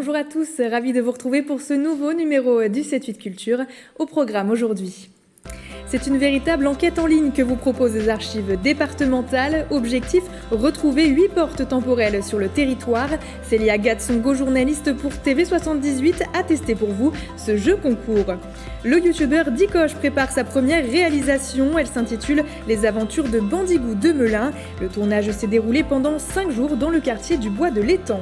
Bonjour à tous, ravi de vous retrouver pour ce nouveau numéro du 7-8 Culture. Au programme aujourd'hui. C'est une véritable enquête en ligne que vous proposent les archives départementales. Objectif, retrouver 8 portes temporelles sur le territoire. Célia Gatsongo, journaliste pour TV78, a testé pour vous ce jeu concours. Le youtubeur Dikosh prépare sa première réalisation. Elle s'intitule « Les aventures de Bandigou de Melun ». Le tournage s'est déroulé pendant 5 jours dans le quartier du Bois de l'Étang.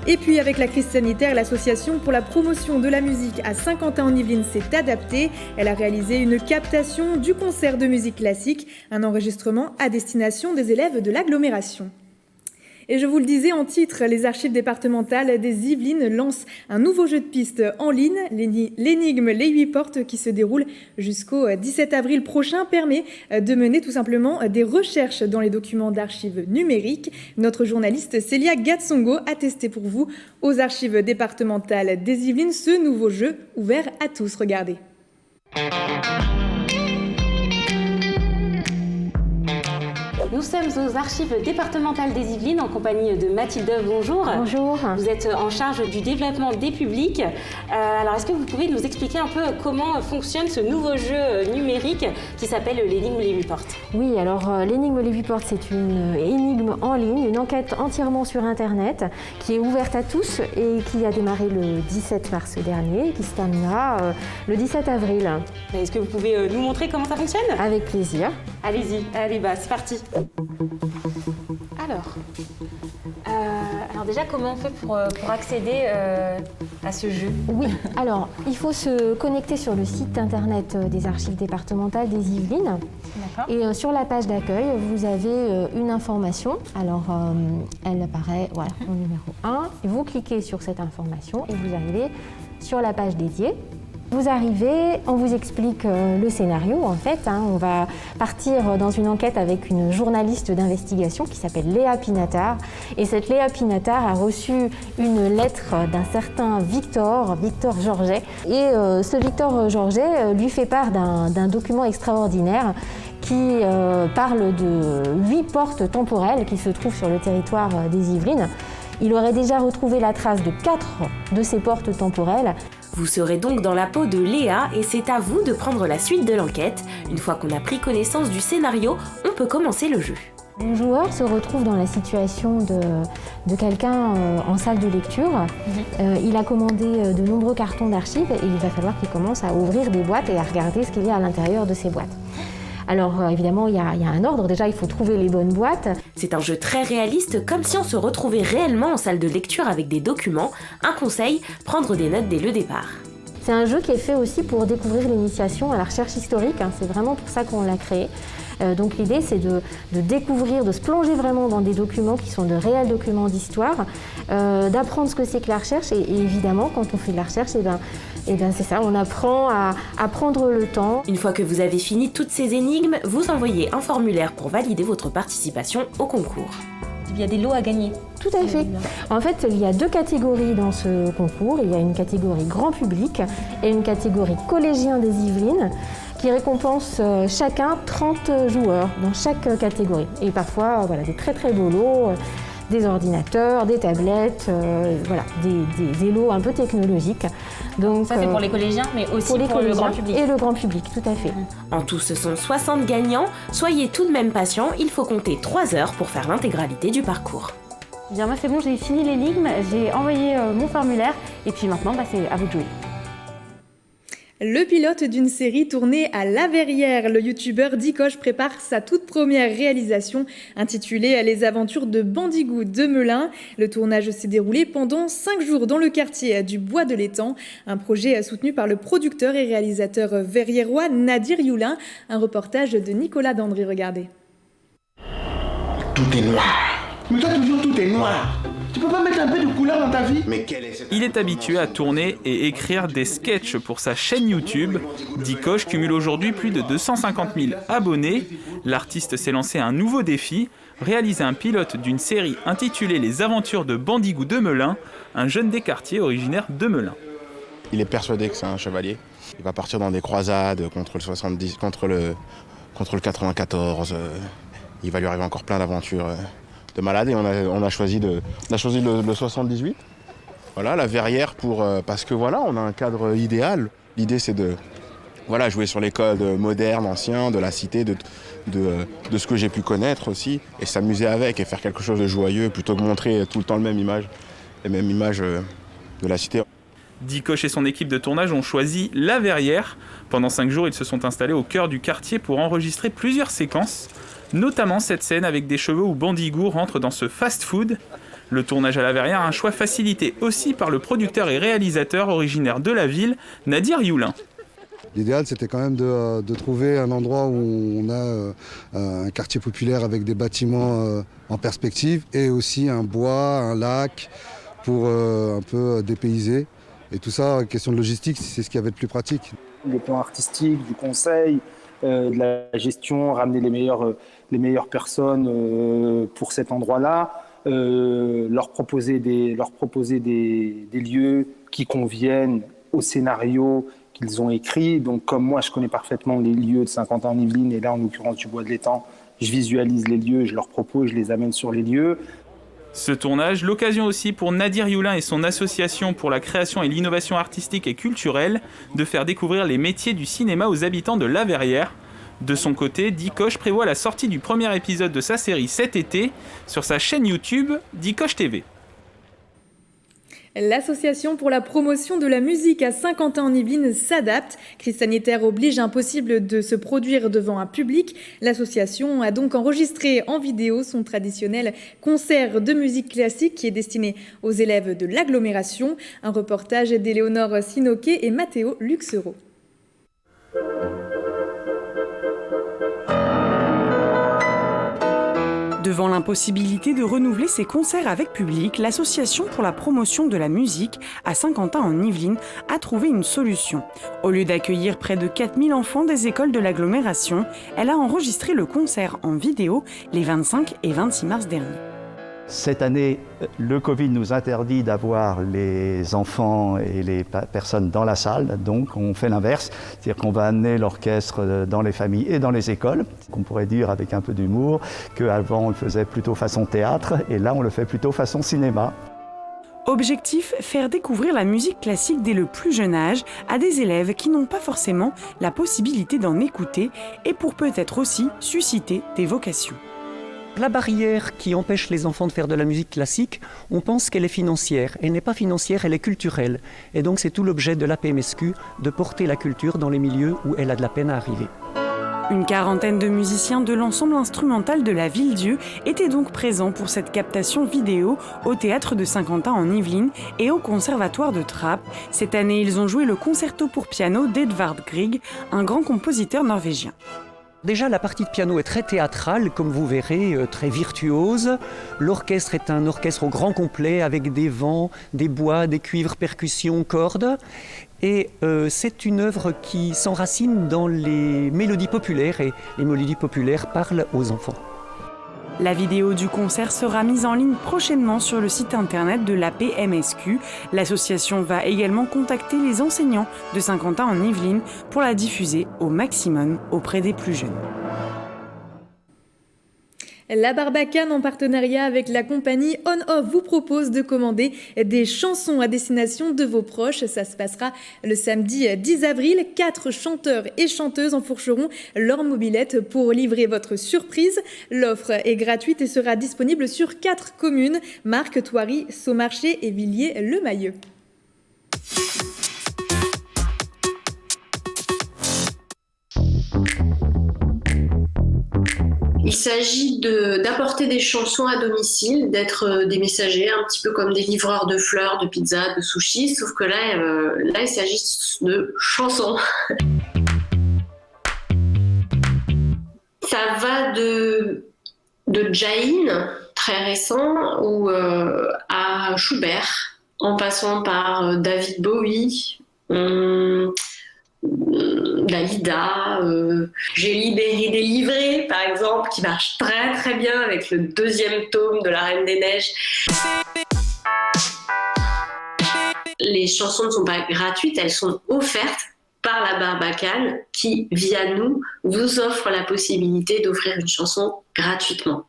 Et puis avec la crise sanitaire, l'association pour la promotion de la musique à Saint-Quentin-en-Yvelines s'est adaptée. Elle a réalisé une captation du concert de musique classique, un enregistrement à destination des élèves de l'agglomération. Et je vous le disais en titre, les archives départementales des Yvelines lancent un nouveau jeu de piste en ligne. L'énigme Les 8 portes qui se déroule jusqu'au 17 avril prochain permet de mener tout simplement des recherches dans les documents d'archives numériques. Notre journaliste Célia Gatsongo a testé pour vous aux archives départementales des Yvelines ce nouveau jeu ouvert à tous. Regardez. Nous sommes aux archives départementales des Yvelines en compagnie de Mathilde. Bonjour. Bonjour. Vous êtes en charge du développement des publics. Alors, est-ce que vous pouvez nous expliquer un peu comment fonctionne ce nouveau jeu numérique qui s'appelle l'énigme Les 8 portes? Oui, alors l'énigme Les 8 portes, c'est une énigme en ligne, une enquête entièrement sur Internet qui est ouverte à tous et qui a démarré le 17 mars dernier et qui se terminera le 17 avril. Est-ce que vous pouvez nous montrer comment ça fonctionne? Avec plaisir. Allez-y, allez, c'est parti. Alors déjà, comment on fait pour accéder à ce jeu? Oui, alors il faut se connecter sur le site internet des archives départementales des Yvelines. D'accord. Et sur la page d'accueil, vous avez une information. Alors elle apparaît voilà, au numéro 1. Et vous cliquez sur cette information et vous arrivez sur la page dédiée. Vous arrivez, on vous explique le scénario en fait. On va partir dans une enquête avec une journaliste d'investigation qui s'appelle Léa Pinatar. Et cette Léa Pinatar a reçu une lettre d'un certain Victor Georget. Et ce Victor Georget lui fait part d'un document extraordinaire qui parle de 8 portes temporelles qui se trouvent sur le territoire des Yvelines. Il aurait déjà retrouvé la trace de 4 de ces portes temporelles. Vous serez donc dans la peau de Léa et c'est à vous de prendre la suite de l'enquête. Une fois qu'on a pris connaissance du scénario, on peut commencer le jeu. Le joueur se retrouve dans la situation de quelqu'un en salle de lecture. Il a commandé de nombreux cartons d'archives et il va falloir qu'il commence à ouvrir des boîtes et à regarder ce qu'il y a à l'intérieur de ces boîtes. Alors évidemment, il y a un ordre. Déjà, il faut trouver les bonnes boîtes. C'est un jeu très réaliste, comme si on se retrouvait réellement en salle de lecture avec des documents. Un conseil, prendre des notes dès le départ. C'est un jeu qui est fait aussi pour découvrir l'initiation à la recherche historique. C'est vraiment pour ça qu'on l'a créé. Donc l'idée, c'est de découvrir, de se plonger vraiment dans des documents qui sont de réels documents d'histoire, d'apprendre ce que c'est que la recherche. Et évidemment, quand on fait de la recherche, c'est ça, on apprend à prendre le temps. Une fois que vous avez fini toutes ces énigmes, vous envoyez un formulaire pour valider votre participation au concours. Il y a des lots à gagner. Tout à fait. En fait, il y a 2 catégories dans ce concours. Il y a une catégorie grand public et une catégorie collégien des Yvelines qui récompense chacun 30 joueurs dans chaque catégorie. Et parfois, voilà, des très très beaux lots, des ordinateurs, des tablettes, voilà, des lots un peu technologiques. Donc, ça, c'est pour les collégiens, mais aussi pour le grand public. Et le grand public, tout à fait. En tout, ce sont 60 gagnants. Soyez tout de même patients, il faut compter 3 heures pour faire l'intégralité du parcours. Bien, moi, c'est bon, j'ai fini l'énigme, j'ai envoyé mon formulaire, et puis maintenant, c'est à vous de jouer. Le pilote d'une série tournée à La Verrière, le youtubeur Dikosh prépare sa toute première réalisation intitulée « Les aventures de Bandigou de Melun ». Le tournage s'est déroulé pendant 5 jours dans le quartier du Bois de l'Étang, un projet soutenu par le producteur et réalisateur verriérois Nadir Youlin. Un reportage de Nicolas Dandry, regardez. Tout est noir. Mais toi, toujours, tout est noir. Tu peux pas mettre un peu de couleur dans ta vie? Mais quelle est cette... Il est habitué à tourner et écrire des sketchs pour sa chaîne YouTube. Dikosh cumule aujourd'hui plus de 250 000 abonnés. L'artiste s'est lancé un nouveau défi, réaliser un pilote d'une série intitulée « Les aventures de Bandigou de Melun », un jeune des quartiers originaire de Melun. Il est persuadé que c'est un chevalier. Il va partir dans des croisades contre le 70, contre le 94. Il va lui arriver encore plein d'aventures de malade et on a choisi le 78. Voilà, la verrière parce que voilà, on a un cadre idéal. L'idée c'est de jouer sur les codes modernes, anciens, de la cité, de ce que j'ai pu connaître aussi, et s'amuser avec et faire quelque chose de joyeux plutôt que montrer tout le temps les mêmes images de la cité. Dikosh et son équipe de tournage ont choisi la verrière. Pendant 5 jours, ils se sont installés au cœur du quartier pour enregistrer plusieurs séquences, notamment cette scène avec des cheveux où Bandigou rentre dans ce fast-food. Le tournage à la verrière a un choix facilité aussi par le producteur et réalisateur originaire de la ville, Nadir Youlin. L'idéal, c'était quand même de trouver un endroit où on a un quartier populaire avec des bâtiments en perspective et aussi un bois, un lac pour un peu dépayser. Et tout ça, question de logistique, c'est ce qu'il y avait de plus pratique. Le plan artistique, du conseil, de la gestion, ramener les meilleures personnes pour cet endroit-là, leur proposer des lieux qui conviennent au scénario qu'ils ont écrit. Donc comme moi, je connais parfaitement les lieux de Saint-Quentin-en-Yvelines, et là, en l'occurrence, du Bois de l'Étang, je visualise les lieux, je leur propose, je les amène sur les lieux. Ce tournage, l'occasion aussi pour Nadir Youlin et son association pour la création et l'innovation artistique et culturelle de faire découvrir les métiers du cinéma aux habitants de La Verrière. De son côté, Dikosh prévoit la sortie du premier épisode de sa série cet été sur sa chaîne YouTube Dikosh TV. L'association pour la promotion de la musique à Saint-Quentin-en-Yvelines s'adapte. Crise sanitaire oblige, impossible de se produire devant un public. L'association a donc enregistré en vidéo son traditionnel concert de musique classique qui est destiné aux élèves de l'agglomération. Un reportage d'Éléonore Sinoquet et Matteo Luxero. Devant l'impossibilité de renouveler ses concerts avec public, l'Association pour la promotion de la musique à Saint-Quentin-en-Yvelines a trouvé une solution. Au lieu d'accueillir près de 4000 enfants des écoles de l'agglomération, elle a enregistré le concert en vidéo les 25 et 26 mars dernier. Cette année, le Covid nous interdit d'avoir les enfants et les personnes dans la salle, donc on fait l'inverse, c'est-à-dire qu'on va amener l'orchestre dans les familles et dans les écoles. On pourrait dire avec un peu d'humour qu'avant on le faisait plutôt façon théâtre et là on le fait plutôt façon cinéma. Objectif, faire découvrir la musique classique dès le plus jeune âge à des élèves qui n'ont pas forcément la possibilité d'en écouter et pour peut-être aussi susciter des vocations. La barrière qui empêche les enfants de faire de la musique classique, on pense qu'elle est financière. Elle n'est pas financière, elle est culturelle. Et donc c'est tout l'objet de l'APMSQ, de porter la culture dans les milieux où elle a de la peine à arriver. Une quarantaine de musiciens de l'ensemble instrumental de la Ville-Dieu étaient donc présents pour cette captation vidéo au théâtre de Saint-Quentin-en-Yvelines et au conservatoire de Trappes. Cette année, ils ont joué le concerto pour piano d'Edvard Grieg, un grand compositeur norvégien. Déjà, la partie de piano est très théâtrale, comme vous verrez, très virtuose. L'orchestre est un orchestre au grand complet, avec des vents, des bois, des cuivres, percussions, cordes. Et c'est une œuvre qui s'enracine dans les mélodies populaires, et les mélodies populaires parlent aux enfants. La vidéo du concert sera mise en ligne prochainement sur le site internet de l'APMSQ. L'association va également contacter les enseignants de Saint-Quentin-en-Yvelines pour la diffuser au maximum auprès des plus jeunes. La Barbacane, en partenariat avec la compagnie On-Off, vous propose de commander des chansons à destination de vos proches. Ça se passera le samedi 10 avril. 4 chanteurs et chanteuses enfourcheront leur mobilette pour livrer votre surprise. L'offre est gratuite et sera disponible sur 4 communes, Marques, Thoiry, Saumarché et Villiers-le-Mahieu. Il s'agit d'apporter des chansons à domicile, d'être des messagers, un petit peu comme des livreurs de fleurs, de pizza, de sushis, sauf que là il s'agit de chansons. Ça va de Jain, très récent, ou à Schubert, en passant par David Bowie, Dalida, J'ai libéré des livrets par exemple, qui marche très très bien avec le 2e tome de La Reine des Neiges. Les chansons ne sont pas gratuites, elles sont offertes par la Barbacane qui, via nous, vous offre la possibilité d'offrir une chanson gratuitement.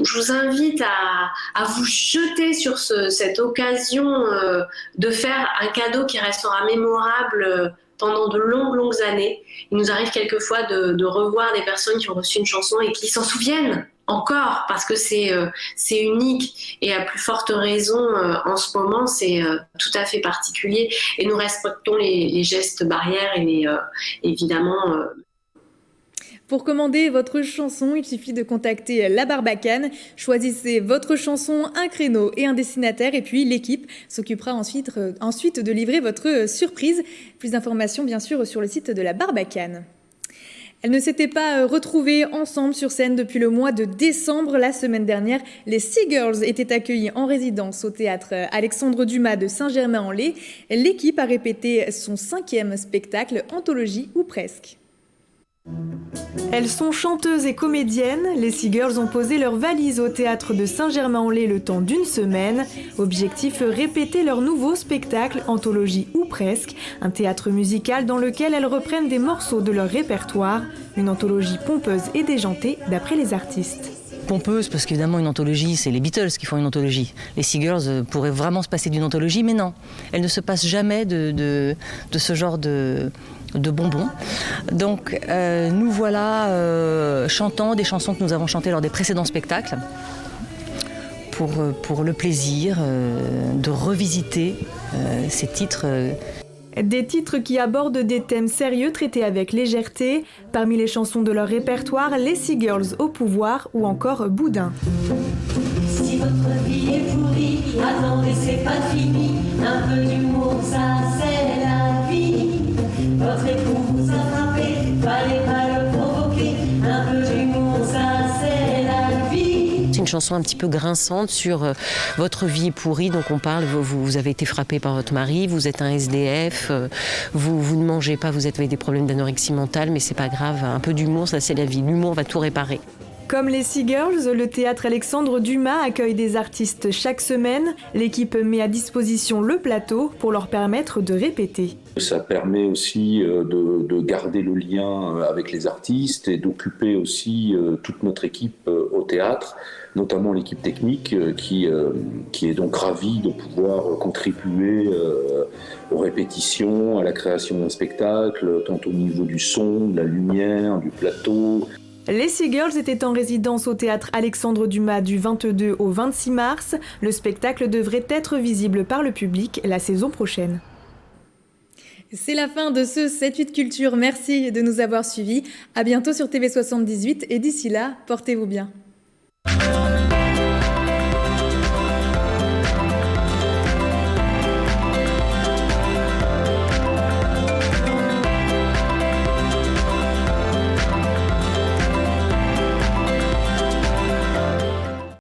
je vous invite à vous jeter sur cette occasion de faire un cadeau qui restera mémorable pendant de longues années. Il nous arrive quelquefois de revoir des personnes qui ont reçu une chanson et qui s'en souviennent encore, parce que c'est unique, et à plus forte raison en ce moment, c'est tout à fait particulier, et nous respectons les gestes barrières et évidemment... Pour commander votre chanson, il suffit de contacter la Barbacane. Choisissez votre chanson, un créneau et un destinataire, et puis l'équipe s'occupera ensuite de livrer votre surprise. Plus d'informations bien sûr sur le site de la Barbacane. Elles ne s'étaient pas retrouvées ensemble sur scène depuis le mois de décembre. La semaine dernière, les Seagirls étaient accueillies en résidence au théâtre Alexandre Dumas de Saint-Germain-en-Laye. L'équipe a répété son 5e spectacle, Anthologie ou presque. Elles sont chanteuses et comédiennes. Les Seagirls ont posé leurs valises au théâtre de Saint-Germain-en-Laye le temps d'une semaine. Objectif, répéter leur nouveau spectacle, Anthologie ou presque, un théâtre musical dans lequel elles reprennent des morceaux de leur répertoire. Une anthologie pompeuse et déjantée d'après les artistes. Pompeuse parce qu'évidemment une anthologie, c'est les Beatles qui font une anthologie. Les Seagirls pourraient vraiment se passer d'une anthologie, mais non, elle ne se passe jamais de ce genre de bonbons. Donc nous voilà chantant des chansons que nous avons chantées lors des précédents spectacles pour le plaisir de revisiter ces titres. Des titres qui abordent des thèmes sérieux traités avec légèreté. Parmi les chansons de leur répertoire, les Seagirls au pouvoir ou encore Boudin. Si votre vie est pourrie, attendez, c'est pas fini. Un peu d'humour, ça c'est la vie. Votre époux vous a frappé, fallait pas le provoquer. Un peu d'humour, ça c'est la vie. C'est une chanson un petit peu grinçante sur votre vie pourrie. Donc on parle, vous avez été frappé par votre mari, vous êtes un SDF, vous ne mangez pas, vous avez des problèmes d'anorexie mentale, mais c'est pas grave, un peu d'humour, ça c'est la vie. L'humour va tout réparer. Comme les Seagirls, le théâtre Alexandre Dumas accueille des artistes chaque semaine. L'équipe met à disposition le plateau pour leur permettre de répéter. Ça permet aussi de garder le lien avec les artistes et d'occuper aussi toute notre équipe au théâtre, notamment l'équipe technique qui est donc ravie de pouvoir contribuer aux répétitions, à la création d'un spectacle, tant au niveau du son, de la lumière, du plateau. Les Seagirls étaient en résidence au théâtre Alexandre Dumas du 22 au 26 mars. Le spectacle devrait être visible par le public la saison prochaine. C'est la fin de ce 7-8 Culture. Merci de nous avoir suivis. À bientôt sur TV78 et d'ici là, portez-vous bien.